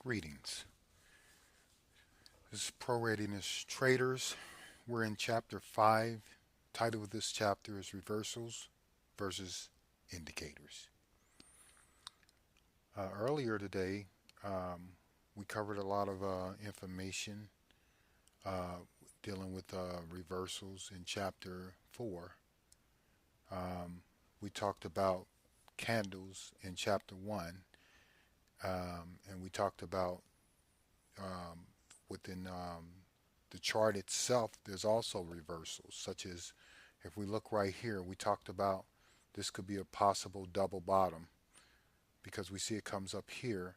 Greetings. This is Pro Readiness Traders. We're in Chapter 5. Title of this chapter is Reversals versus Indicators. Earlier today, we covered a lot of information uh, dealing with reversals in Chapter 4. We talked about candles in Chapter 1, and we talked about um, within the chart itself, there's also reversals, such as if we look right here, we talked about this could be a possible double bottom because we see it comes up here,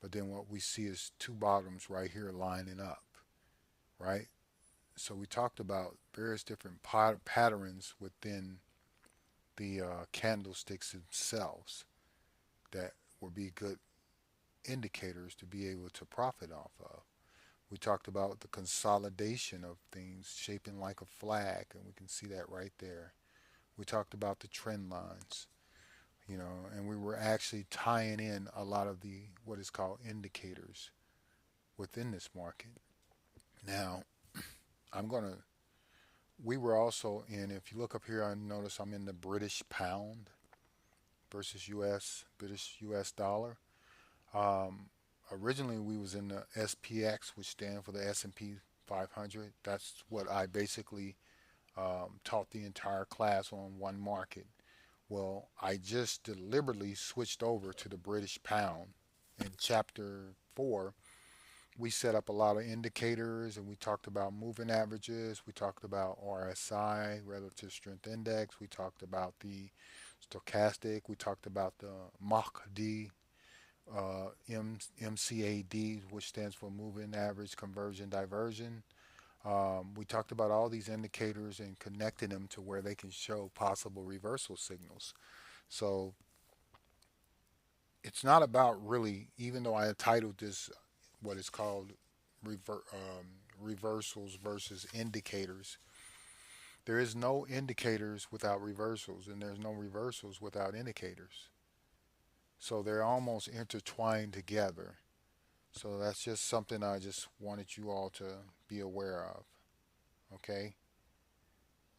but then what we see is two bottoms right here lining up, right? So we talked about various different patterns within the candlesticks themselves that would be good indicators to be able to profit off of. We talked about the consolidation of things shaping like a flag, and we can see that right there. We talked about the trend lines, and we were actually tying in a lot of the what is called indicators within this market. Now, I'm going to, we were also in, if you look up here, I notice I'm in the British pound versus British US dollar. Um, Originally, we was in the SPX, which stands for the S&P 500. That's what I basically taught the entire class on one market. Well, I just deliberately switched over to the British pound. In chapter 4, we set up a lot of indicators and we talked about moving averages. We talked about RSI, relative strength index. We talked about the stochastic. We talked about the MACD, MCAD, which stands for moving average conversion diversion. We talked about all these indicators and connecting them to where they can show possible reversal signals. So it's not about really, even though I titled this what is called reversals versus indicators, there is no indicators without reversals, and there's no reversals without indicators. So they're almost intertwined together. So that's just something I just wanted you all to be aware of. Okay.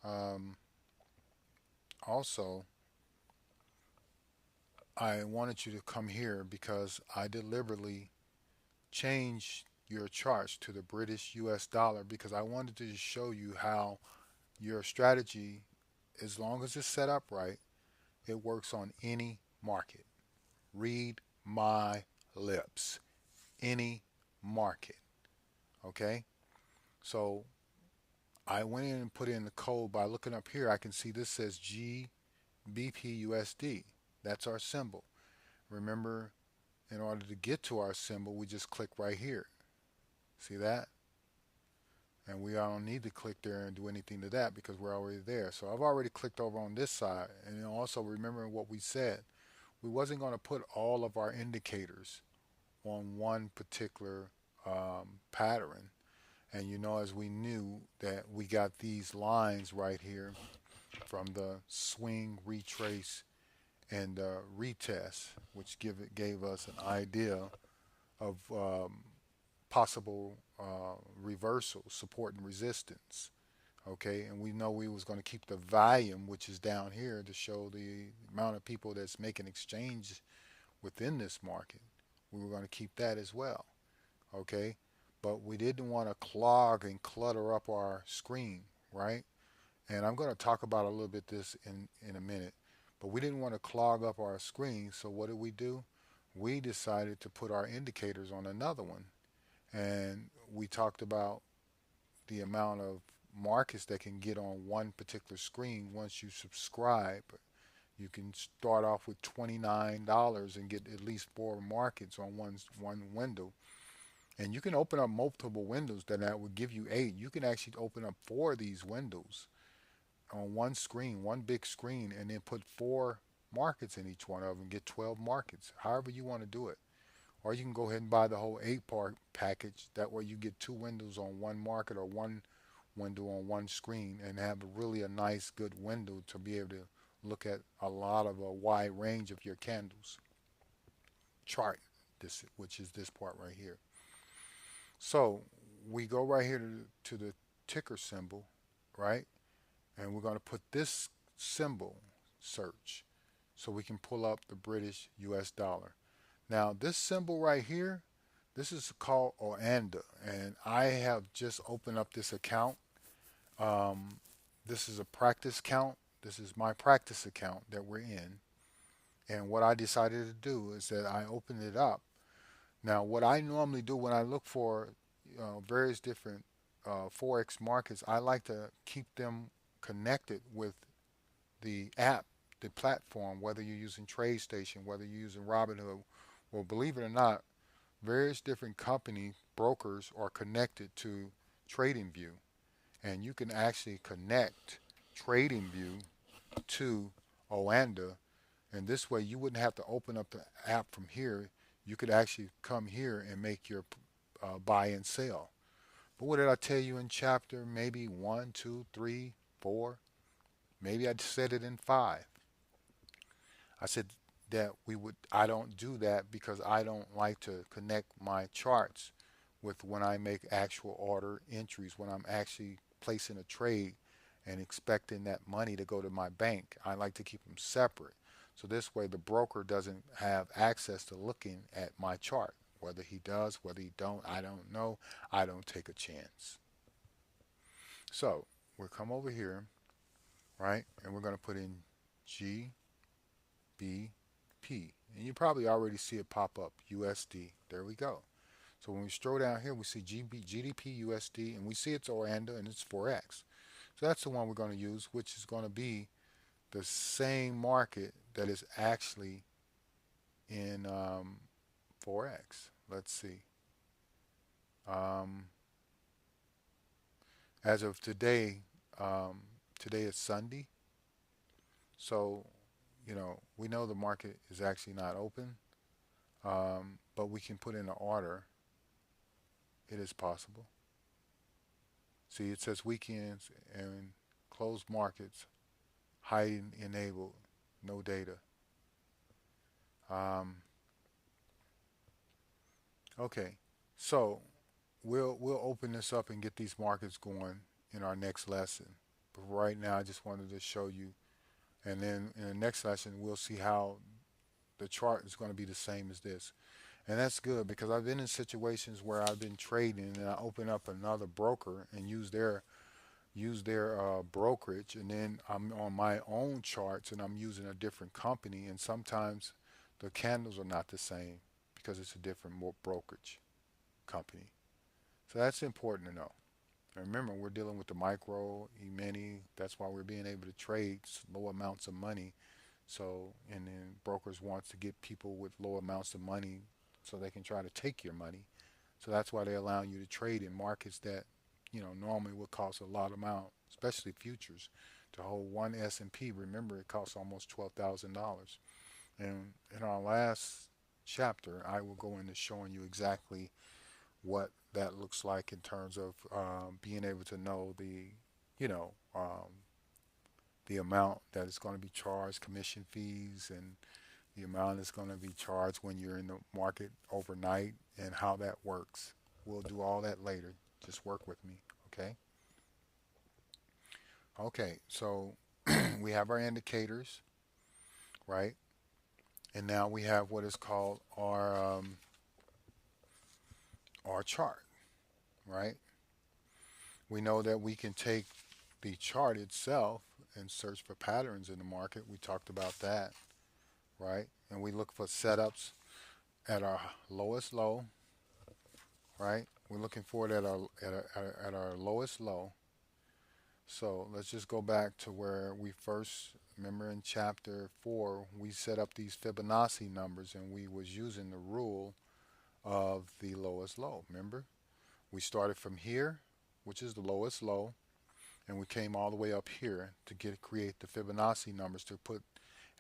Um, Also, I wanted you to come here because I deliberately changed your charts to the British US dollar because I wanted to show you how your strategy, as long as it's set up right, it works on any market. Read my lips. Any market. Okay? So I went in and put in the code by looking up here. I can see this says GBPUSD. That's our symbol. Remember, in order to get to our symbol, we just click right here. See that? And we don't need to click there and do anything to that because we're already there. So I've already clicked over on this side. And also remember what we said. We wasn't going to put all of our indicators on one particular pattern. And as we knew that we got these lines right here from the swing, retrace, and retest, which gave us an idea of possible reversals, support and resistance. Okay, and we know we was going to keep the volume, which is down here, to show the amount of people that's making exchange within this market. We were going to keep that as well. Okay, but we didn't want to clog and clutter up our screen, right? And I'm going to talk about a little bit this in a minute. But we didn't want to clog up our screen, so what did we do? We decided to put our indicators on another one. And we talked about the amount of markets that can get on one particular screen once you subscribe. You can start off with $29 and get at least 4 markets on one window. And you can open up multiple windows, that would give you 8. You can actually open up 4 of these windows on one screen, one big screen, and then put 4 markets in each one of them, get 12 markets, however you want to do it. Or you can go ahead and buy the whole 8-part package. That way you get 2 windows on one market or one window on one screen and have really a nice, good window to be able to look at a wide range of your candles chart this, which is this part right here. So we go right here to the ticker symbol, right? And we're going to put this symbol search so we can pull up the British US dollar. Now this symbol right here, this is called Oanda, and I have just opened up this account. Um, this is a practice account. This is my practice account that we're in. And what I decided to do is that I opened it up. Now, what I normally do when I look for various different forex markets, I like to keep them connected with the app, the platform, whether you're using TradeStation, whether you're using Robinhood. Well, believe it or not, various different company brokers are connected to TradingView, and you can actually connect TradingView to Oanda, and this way you wouldn't have to open up the app from here. You could actually come here and make your buy and sell. But what did I tell you in chapter maybe one, two, three, four? Maybe I said it in five. I said that I don't do that because I don't like to connect my charts with when I make actual order entries, when I'm actually placing a trade and expecting that money to go to my bank. I like to keep them separate. So this way the broker doesn't have access to looking at my chart. Whether he does, whether he don't, I don't know. I don't take a chance. So we'll come over here, right? And we're going to put in GBP. And you probably already see it pop up, USD. There we go. So when we scroll down here, we see GDP USD, and we see it's Oanda and it's forex. So that's the one we're going to use, which is going to be the same market that is actually in forex. Let's see. Um, as of today, today is Sunday. So, we know the market is actually not open, but we can put in an order. It is possible. See, it says weekends and closed markets, hiding enabled, no data. Um, okay, so we'll open this up and get these markets going in our next lesson. But right now, I just wanted to show you, and then in the next lesson, we'll see how the chart is going to be the same as this. And that's good because I've been in situations where I've been trading and I open up another broker and use their brokerage, and then I'm on my own charts and I'm using a different company, and sometimes the candles are not the same because it's a different brokerage company. So that's important to know. And remember, we're dealing with the micro, e-mini. That's why we're being able to trade low amounts of money. So, and then brokers wants to get people with low amounts of money so they can try to take your money. So that's why they allow you to trade in markets that, normally would cost a lot amount, especially futures. To hold one S&P, remember it costs almost $12,000. And in our last chapter, I will go into showing you exactly what that looks like in terms of being able to know you know, the amount that is going to be charged, commission fees, and the amount that's going to be charged when you're in the market overnight and how that works. We'll do all that later. Just work with me, okay? Okay, so we have our indicators, right? And now we have what is called our chart, right? We know that we can take the chart itself and search for patterns in the market. We talked about that, right? And we look for setups at our lowest low, right? We're looking for it at our lowest low. So let's just go back to where we first remember in chapter 4 we set up these Fibonacci numbers and we was using the rule of the lowest low. Remember, we started from here, which is the lowest low, and we came all the way up here to create the Fibonacci numbers to put,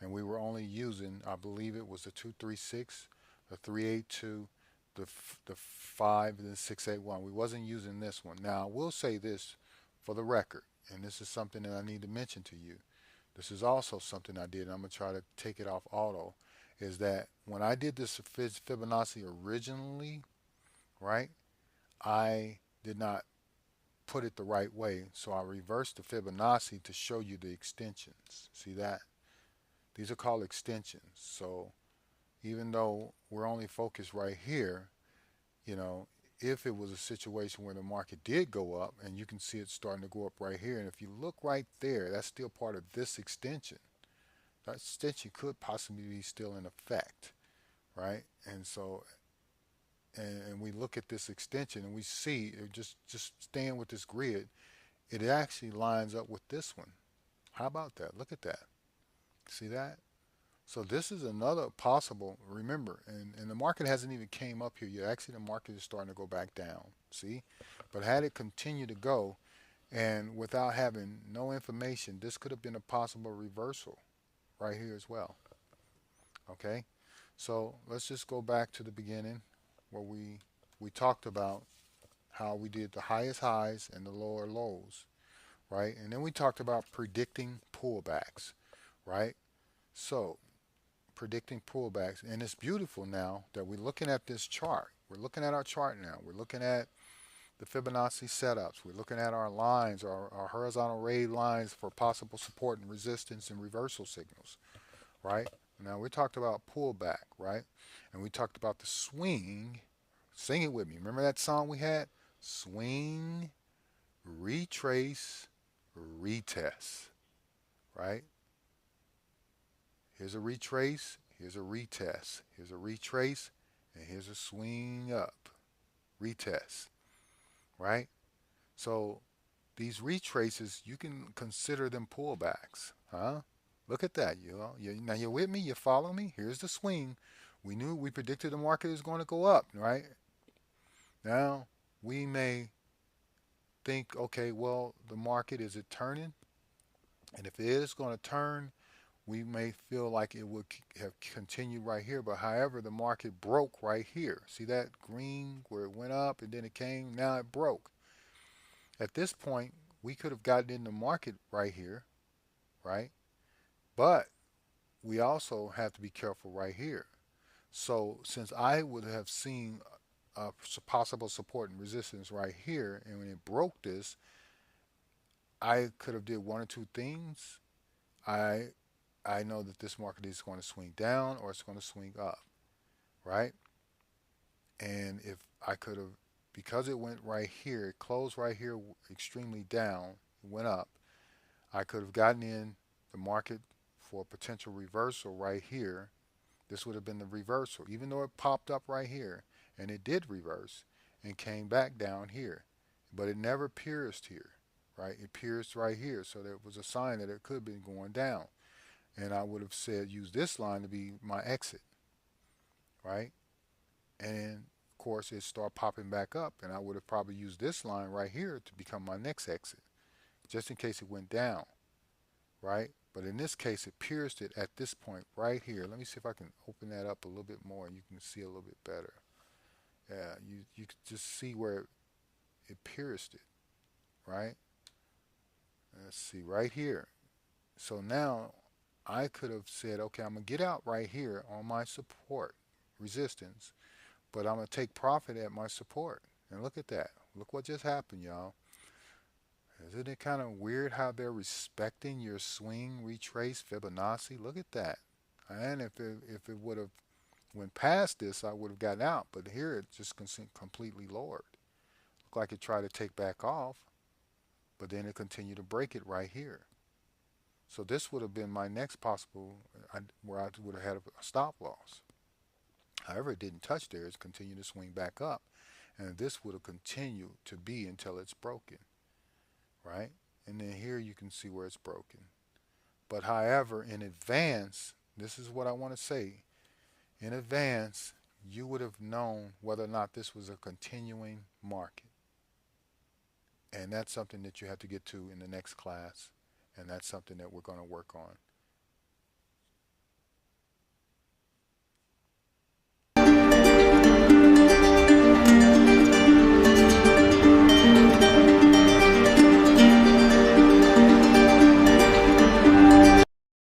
and we were only using, I believe it was the 236, the 382, the 5, and the 681. We wasn't using this one. Now, we'll say this for the record, and this is something that I need to mention to you. This is also something I did, and I'm going to try to take it off auto, is that when I did this Fibonacci originally, right, I did not put it the right way. So I reversed the Fibonacci to show you the extensions. See that? These are called extensions. So even though we're only focused right here, you know, if it was a situation where the market did go up and you can see it starting to go up right here, and if you look right there, that's still part of this extension. That extension could possibly be still in effect, right? And so, and we look at this extension and we see it just staying with this grid, it actually lines up with this one. How about that? Look at that. See that? So this is another possible, remember, and the market hasn't even came up here yet. Actually, the market is starting to go back down. See? But had it continued to go, and without having no information, this could have been a possible reversal right here as well. Okay? So let's just go back to the beginning where we talked about how we did the highest highs and the lower lows, right? And then we talked about predicting pullbacks, right? So predicting pullbacks. And it's beautiful now that we're looking at this chart. We're looking at our chart now. We're looking at the Fibonacci setups. We're looking at our lines, our horizontal ray lines for possible support and resistance and reversal signals, right? Now we talked about pullback, right? And we talked about the swing. Sing it with me. Remember that song we had? Swing, retrace, retest, right? Here's a retrace, here's a retest, here's a retrace, and here's a swing up, retest, right? So these retraces, you can consider them pullbacks, huh? Look at that, now you're with me, you follow me? Here's the swing. We predicted the market is going to go up, right? Now, we may think, okay, well, the market, is it turning? And if it is going to turn, we may feel like it would have continued right here, but however, the market broke right here. See that green where it went up and then it came, now it broke. At this point, we could have gotten in the market right here, right? But we also have to be careful right here. So since I would have seen a possible support and resistance right here, and when it broke this, I could have did one or two things. I I know that this market is going to swing down or it's going to swing up, right? And if I could have, because it went right here, it closed right here extremely down, it went up, I could have gotten in the market for a potential reversal right here. This would have been the reversal, even though it popped up right here and it did reverse and came back down here. But it never pierced here, right? It pierced right here. So there was a sign that it could have been going down. And I would have said use this line to be my exit, right? And of course it started popping back up, and I would have probably used this line right here to become my next exit, just in case it went down, right? But in this case, it pierced it at this point right here. Let me see if I can open that up a little bit more, and you can see a little bit better. Yeah, you can just see where it pierced it, right? Let's see right here. So now I could have said, okay, I'm gonna get out right here on my support resistance, but I'm gonna take profit at my support. And look at that. Look what just happened, y'all. Isn't it kind of weird how they're respecting your swing, retrace, Fibonacci? Look at that. And if it would have went past this, I would have gotten out. But here it just completely lowered. Looked like it tried to take back off, but then it continued to break it right here. So this would have been my next possible, where I would have had a stop loss. However, it didn't touch there. It's continued to swing back up. And this would have continued to be until it's broken, right? And then here you can see where it's broken. But however, in advance, this is what I want to say. In advance, you would have known whether or not this was a continuing market. And that's something that you have to get to in the next class. And that's something that we're going to work on.